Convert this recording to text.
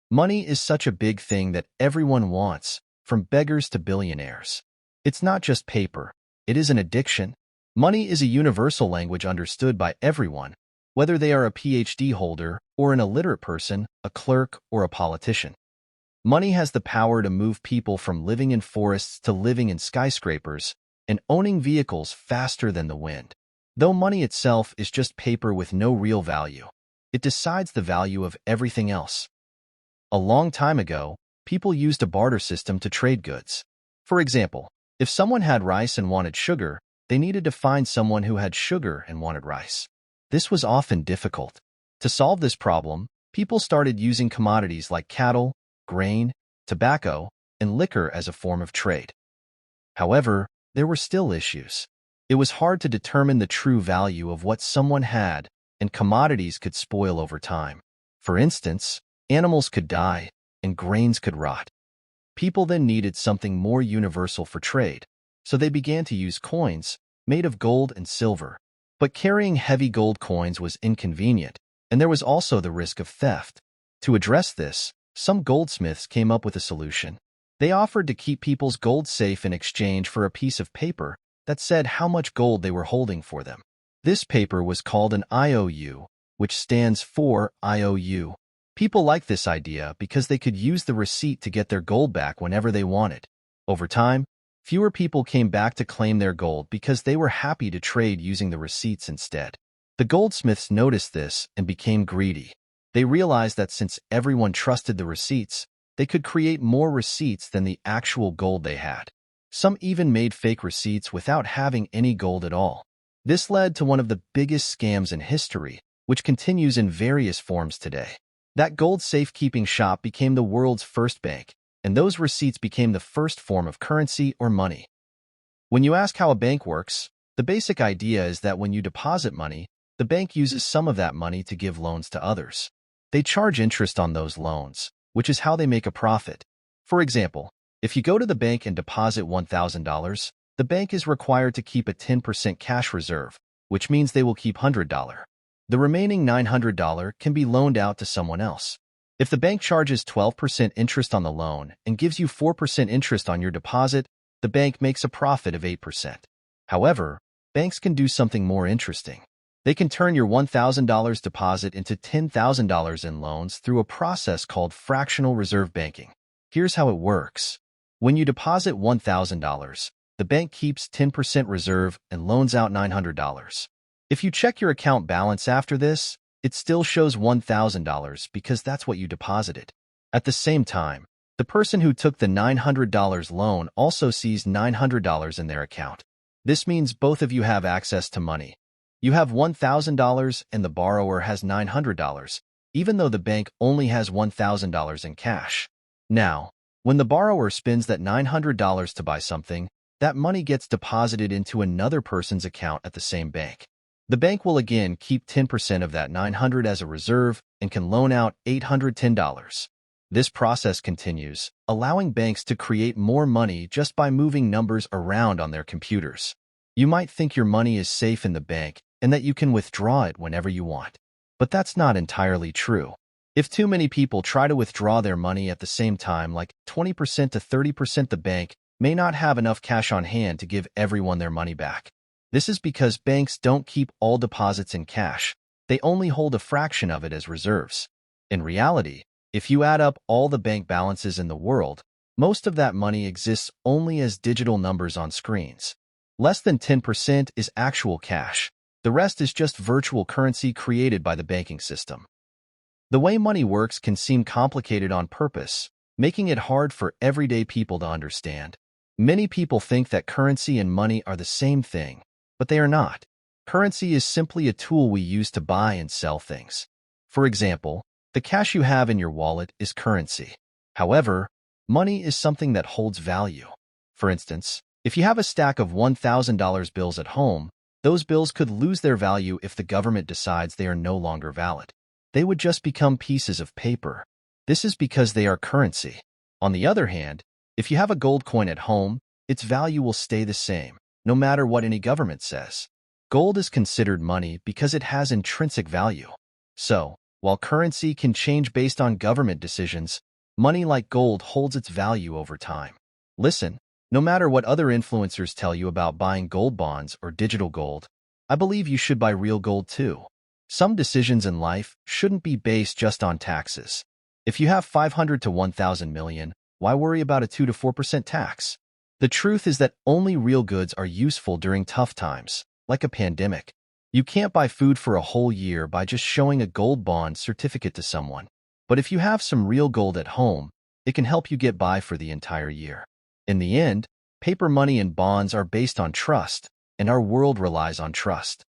Money is such a big thing that everyone wants, from beggars to billionaires. It's not just paper. It is an addiction. Money is a universal language understood by everyone, whether they are a PhD holder or an illiterate person, a clerk, or a politician. Money has the power to move people from living in forests to living in skyscrapers and owning vehicles faster than the wind. Though money itself is just paper with no real value, it decides the value of everything else. A long time ago, people used a barter system to trade goods. For example, if someone had rice and wanted sugar, they needed to find someone who had sugar and wanted rice. This was often difficult. To solve this problem, people started using commodities like cattle, grain, tobacco, and liquor as a form of trade. However, there were still issues. It was hard to determine the true value of what someone had, and commodities could spoil over time. For instance, animals could die, and grains could rot. People then needed something more universal for trade, so they began to use coins, made of gold and silver. But carrying heavy gold coins was inconvenient, and there was also the risk of theft. To address this, some goldsmiths came up with a solution. They offered to keep people's gold safe in exchange for a piece of paper that said how much gold they were holding for them. This paper was called an IOU, which stands for IOU. People liked this idea because they could use the receipt to get their gold back whenever they wanted. Over time, fewer people came back to claim their gold because they were happy to trade using the receipts instead. The goldsmiths noticed this and became greedy. They realized that since everyone trusted the receipts, they could create more receipts than the actual gold they had. Some even made fake receipts without having any gold at all. This led to one of the biggest scams in history, which continues in various forms today. That gold safekeeping shop became the world's first bank, and those receipts became the first form of currency or money. When you ask how a bank works, the basic idea is that when you deposit money, the bank uses some of that money to give loans to others. They charge interest on those loans, which is how they make a profit. For example, if you go to the bank and deposit $1,000, the bank is required to keep a 10% cash reserve, which means they will keep $100. The remaining $900 can be loaned out to someone else. If the bank charges 12% interest on the loan and gives you 4% interest on your deposit, the bank makes a profit of 8%. However, banks can do something more interesting. They can turn your $1,000 deposit into $10,000 in loans through a process called fractional reserve banking. Here's how it works. When you deposit $1,000, the bank keeps 10% reserve and loans out $900. If you check your account balance after this, it still shows $1,000 because that's what you deposited. At the same time, the person who took the $900 loan also sees $900 in their account. This means both of you have access to money. You have $1,000 and the borrower has $900, even though the bank only has $1,000 in cash. Now, when the borrower spends that $900 to buy something, that money gets deposited into another person's account at the same bank. The bank will again keep 10% of that $900 as a reserve and can loan out $810. This process continues, allowing banks to create more money just by moving numbers around on their computers. You might think your money is safe in the bank and that you can withdraw it whenever you want. But that's not entirely true. If too many people try to withdraw their money at the same time, like 20% to 30%, the bank may not have enough cash on hand to give everyone their money back. This is because banks don't keep all deposits in cash. They only hold a fraction of it as reserves. In reality, if you add up all the bank balances in the world, most of that money exists only as digital numbers on screens. Less than 10% is actual cash. The rest is just virtual currency created by the banking system. The way money works can seem complicated on purpose, making it hard for everyday people to understand. Many people think that currency and money are the same thing, but they are not. Currency is simply a tool we use to buy and sell things. For example, the cash you have in your wallet is currency. However, money is something that holds value. For instance, if you have a stack of $1,000 bills at home, those bills could lose their value if the government decides they are no longer valid. They would just become pieces of paper. This is because they are currency. On the other hand, if you have a gold coin at home, its value will stay the same, no matter what any government says. Gold is considered money because it has intrinsic value. So, While currency can change based on government decisions, money like gold holds its value over time. Listen, no matter what other influencers tell you about buying gold bonds or digital gold, I believe you should buy real gold too. Some decisions in life shouldn't be based just on taxes. If you have 500 to 1,000 million, why worry about a 2 to 4% tax? The truth is that only real goods are useful during tough times, like a pandemic. You can't buy food for a whole year by just showing a gold bond certificate to someone. But if you have some real gold at home, it can help you get by for the entire year. In the end, paper money and bonds are based on trust, and our world relies on trust.